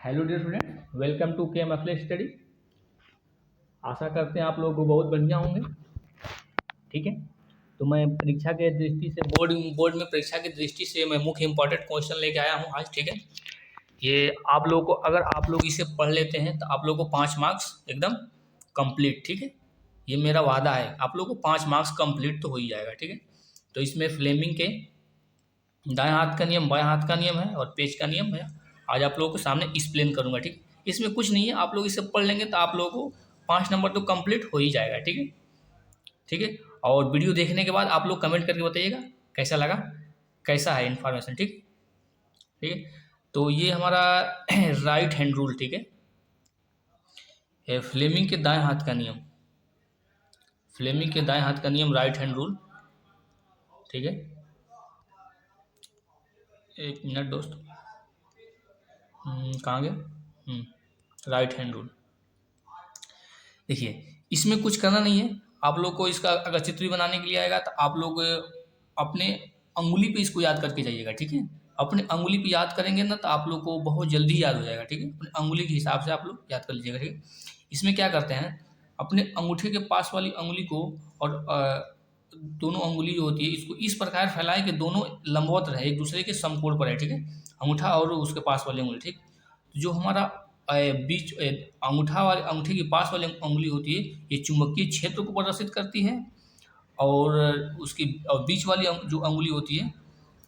Hello dear student, welcome to के मसले study. आशा करते हैं आप लोग बहुत बढ़िया होंगे। ठीक है, तो मैं परीक्षा के दृष्टि से बोर्ड में परीक्षा की दृष्टि से मैं मुख्य इंपॉर्टेंट क्वेश्चन लेके आया हूँ आज। ठीक है, ये आप लोग को, अगर आप लोग इसे पढ़ लेते हैं तो आप लोग को 5 मार्क्स एकदम कंप्लीट। ठीक है, ये मेरा वादा है, आप लोग को 5 मार्क्स कंप्लीट तो हो ही जाएगा। ठीक है, तो इसमें फ्लेमिंग के दाएं हाथ का नियम, बाएं हाथ का नियम है और पेज का नियम है। आज आप लोगों के सामने एक्सप्लेन करूंगा। ठीक है, इसमें कुछ नहीं है, आप लोग इसे पढ़ लेंगे तो आप लोगों को 5 नंबर तो कंप्लीट हो ही जाएगा। ठीक है, ठीक है। और वीडियो देखने के बाद आप लोग कमेंट करके बताइएगा कैसा लगा, कैसा है इन्फॉर्मेशन। ठीक, ठीक है। तो ये हमारा राइट हैंड रूल। ठीक है, फ्लेमिंग के दाएं हाथ का नियम, फ्लेमिंग के दाएं हाथ का नियम, राइट हैंड रूल। ठीक है, एक मिनट दोस्त, कहाँ गए? Right hand rule. देखिए, इसमें कुछ करना नहीं है आप लोग को। इसका अगर चित्र भी बनाने के लिए आएगा तो आप लोग अपने अंगुली पे इसको याद करके जाइएगा। ठीक है, अपने अंगुली पे याद करेंगे ना तो आप लोग को बहुत जल्दी याद हो जाएगा। ठीक है, अपने अंगुली के हिसाब से आप लोग याद कर लीजिएगा। ठीक है, इसमें क्या करते हैं, अपने अंगूठे के पास वाली अंगुली को और दोनों अंगुली जो होती है इसको इस प्रकार फैलाएं कि दोनों लंबवत रहे, एक दूसरे के समकोण पर है। ठीक है, अंगूठा और उसके पास वाली अंगुली। ठीक, जो हमारा बीच अंगूठा वाले, अंगूठे के पास वाली अंगुली होती है, ये चुंबकीय क्षेत्र को प्रदर्शित करती है। और उसकी और बीच वाली जो अंगुली होती है,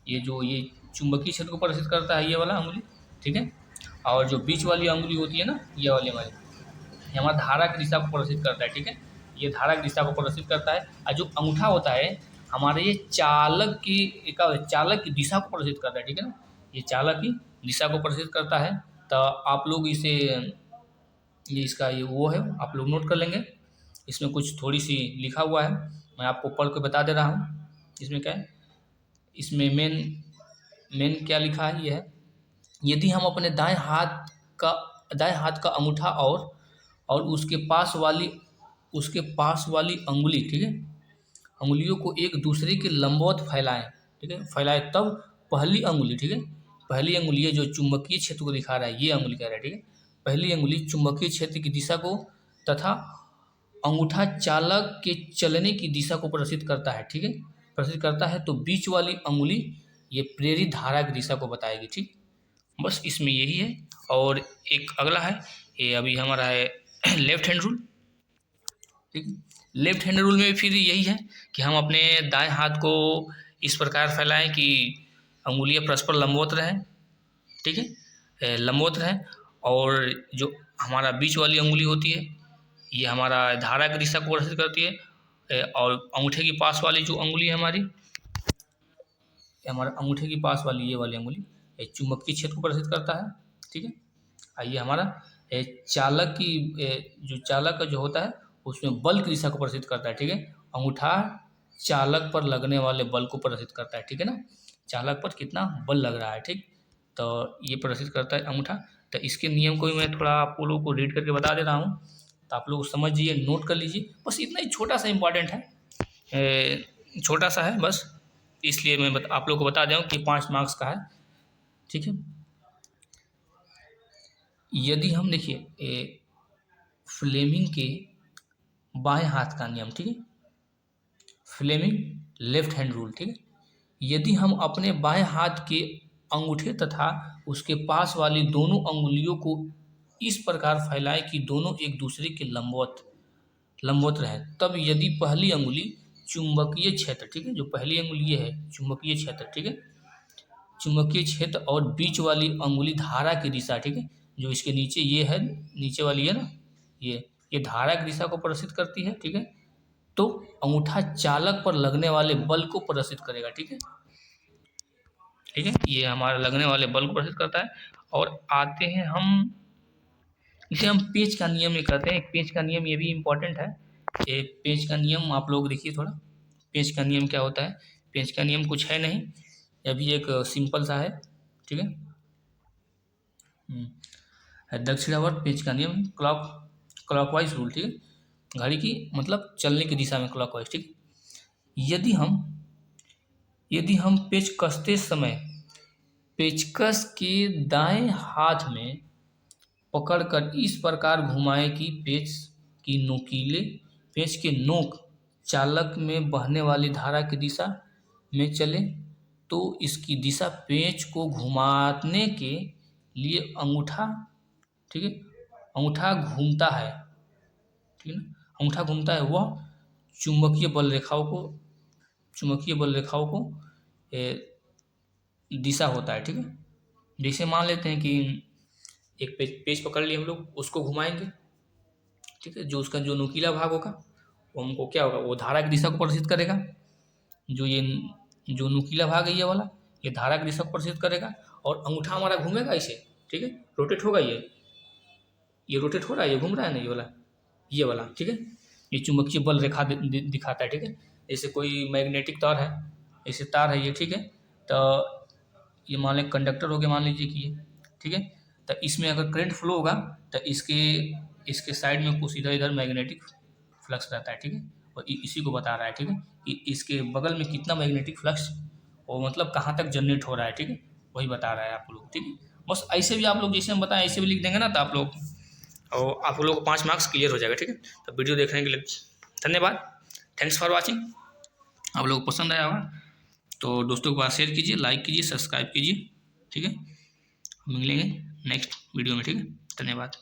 ये चुंबकीय क्षेत्र को प्रदर्शित करता है, ये वाला अंगुली। ठीक है, और जो बीच वाली अंगुली होती है ना, ये वाली हमारी, ये हमारा धारा की दिशा को प्रदर्शित करता है। ठीक है, ये धारा की दिशा को प्रदर्शित करता है। और जो अंगूठा होता है हमारे, ये चालक की दिशा को प्रदर्शित करता है। ठीक है ना, ये चालक की दिशा को प्रदर्शित करता है। तो आप लोग इसे, ये इसका ये वो है, आप लोग नोट कर लेंगे। इसमें कुछ थोड़ी सी लिखा हुआ है, मैं आपको पढ़ के बता दे रहा हूँ। इसमें क्या है, इसमें मेन मेन क्या लिखा है, ये है, यदि हम अपने दाएं हाथ का अंगूठा और उसके पास वाली अंगुली, ठीक है, अंगुलियों को एक दूसरे के लंबवत फैलाएं। ठीक है, फैलाएं तब पहली अंगुली, ठीक है, पहली अंगुली है जो चुंबकीय क्षेत्र को दिखा रहा है, ये अंगुली कह रहा है। ठीक है, पहली अंगुली चुंबकीय क्षेत्र की दिशा को तथा अंगूठा चालक के चलने की दिशा को प्रदर्शित करता है। ठीक है, प्रदर्शित करता है। तो बीच वाली अंगुली ये प्रेरित धारा की दिशा को बताएगी। ठीक, बस इसमें यही है। और एक अगला है, ये अभी हमारा है लेफ्ट हैंड रूल। ठीक, लेफ्ट हैंड रूल में फिर यही है कि हम अपने दाएं हाथ को इस प्रकार फैलाएं कि अंगुलियां परस्पर लंबवत रहें। ठीक है, लंबवत रहें। और जो हमारा बीच वाली अंगुली होती है, ये हमारा धारा की दिशा को प्रदर्शित करती है। और अंगूठे की पास वाली जो अंगुली है हमारी, हमारे अंगूठे की पास वाली ये वाली अंगुली, ये चुंबकीय क्षेत्र को प्रदर्शित करता है। ठीक है, आइए हमारा चालक की, जो चालक का जो होता है उसमें बल की दिशा को प्रदर्शित करता है। ठीक है, अंगूठा चालक पर लगने वाले बल को प्रदर्शित करता है। ठीक है ना, चालक पर कितना बल लग रहा है। ठीक, तो ये प्रदर्शित करता है अंगूठा। तो इसके नियम को भी मैं थोड़ा आप लोगों को रीड करके बता दे रहा हूँ, तो आप लोग समझिए, नोट कर लीजिए। बस इतना ही छोटा सा इम्पॉर्टेंट है, छोटा सा है बस, इसलिए मैं आप लोग को बता दूँ कि 5 मार्क्स का है। ठीक है, यदि हम देखिए फ्लेमिंग के बाएं हाथ का नियम, ठीक है, फ्लेमिंग लेफ्ट हैंड रूल। ठीक है, यदि हम अपने बाएं हाथ के अंगूठे तथा उसके पास वाली दोनों अंगुलियों को इस प्रकार फैलाएं कि दोनों एक दूसरे के लंबवत रहे, तब यदि पहली अंगुली चुंबकीय क्षेत्र, ठीक है, जो पहली अंगुली ये है चुंबकीय क्षेत्र, ठीक है, चुंबकीय क्षेत्र और बीच वाली अंगुली धारा की दिशा, ठीक है, जो इसके नीचे ये है, नीचे वाली है ना, ये धारा की दिशा को प्रदर्शित करती है। ठीक है, तो अंगूठा चालक पर लगने वाले बल को प्रदर्शित करेगा। ठीक है, ठीक है, ये हमारा लगने वाले बल को प्रदर्शित करता है। और आते हैं हम, इसे हम पेज का नियम में कहते हैं। एक पेज का नियम ये भी इम्पोर्टेंट है। एक पेज का नियम आप लोग देखिए थोड़ा, पेज का नियम क्या होता है। पेज का नियम कुछ है नहीं, अभी एक सिंपल सा है। ठीक है, दक्षिणावर्त पेज का नियम, क्लॉकवाइज रूल। ठीक है, घड़ी की मतलब चलने की दिशा में क्लॉकवाइज। ठीक, यदि हम पेच कसते समय पेचकस के दाएं हाथ में पकड़कर इस प्रकार घुमाएं कि पेच के नोक चालक में बहने वाली धारा की दिशा में चले। तो इसकी दिशा पेच को घुमाने के लिए अंगूठा, ठीक है, अंगूठा घूमता है, ठीक है ना, अंगूठा घूमता है, वह चुंबकीय बल रेखाओं को दिशा होता है, ठीक है। जैसे मान लेते हैं कि एक पेच पकड़ लिए हम लोग, उसको घुमाएंगे, ठीक है, जो उसका जो नुकीला भाग होगा वो हमको क्या होगा, वो धारा की दिशा को प्रदर्शित करेगा। जो नुकीला भाग है ये वाला, ये धारा की दिशा को प्रदर्शित करेगा। और अंगूठा हमारा घूमेगा इसे, ठीक है, रोटेट होगा, ये रोटेट हो रहा है, ये घूम रहा है ना, ये वाला, ठीक है। ये चुंबकीय बल रेखा दिखाता है, ठीक है। जैसे कोई मैग्नेटिक तार है, ऐसे तार है ये, ठीक है। तो ये मान लें कंडक्टर हो गया, मान लीजिए कि ये, ठीक है। तो इसमें अगर करंट फ्लो होगा तो इसके साइड में कुछ इधर मैग्नेटिक फ्लक्स रहता है, ठीक है। और इसी को बता रहा है, ठीक है, कि इसके बगल में कितना मैग्नेटिक फ्लक्स, वो मतलब कहाँ तक जनरेट हो रहा है, ठीक है, वही बता रहा है आप लोग, ठीक है। बस ऐसे भी आप लोग जैसे हम बताएं ऐसे भी लिख देंगे ना, तो आप लोग और आप लोग को 5 मार्क्स क्लियर हो जाएगा, ठीक है। तो वीडियो देखने के लिए धन्यवाद, थैंक्स फॉर वॉचिंग। आप लोग को पसंद आया होगा तो दोस्तों के पास शेयर कीजिए, लाइक कीजिए, सब्सक्राइब कीजिए, ठीक है। मिलेंगे नेक्स्ट वीडियो में, ठीक है, धन्यवाद।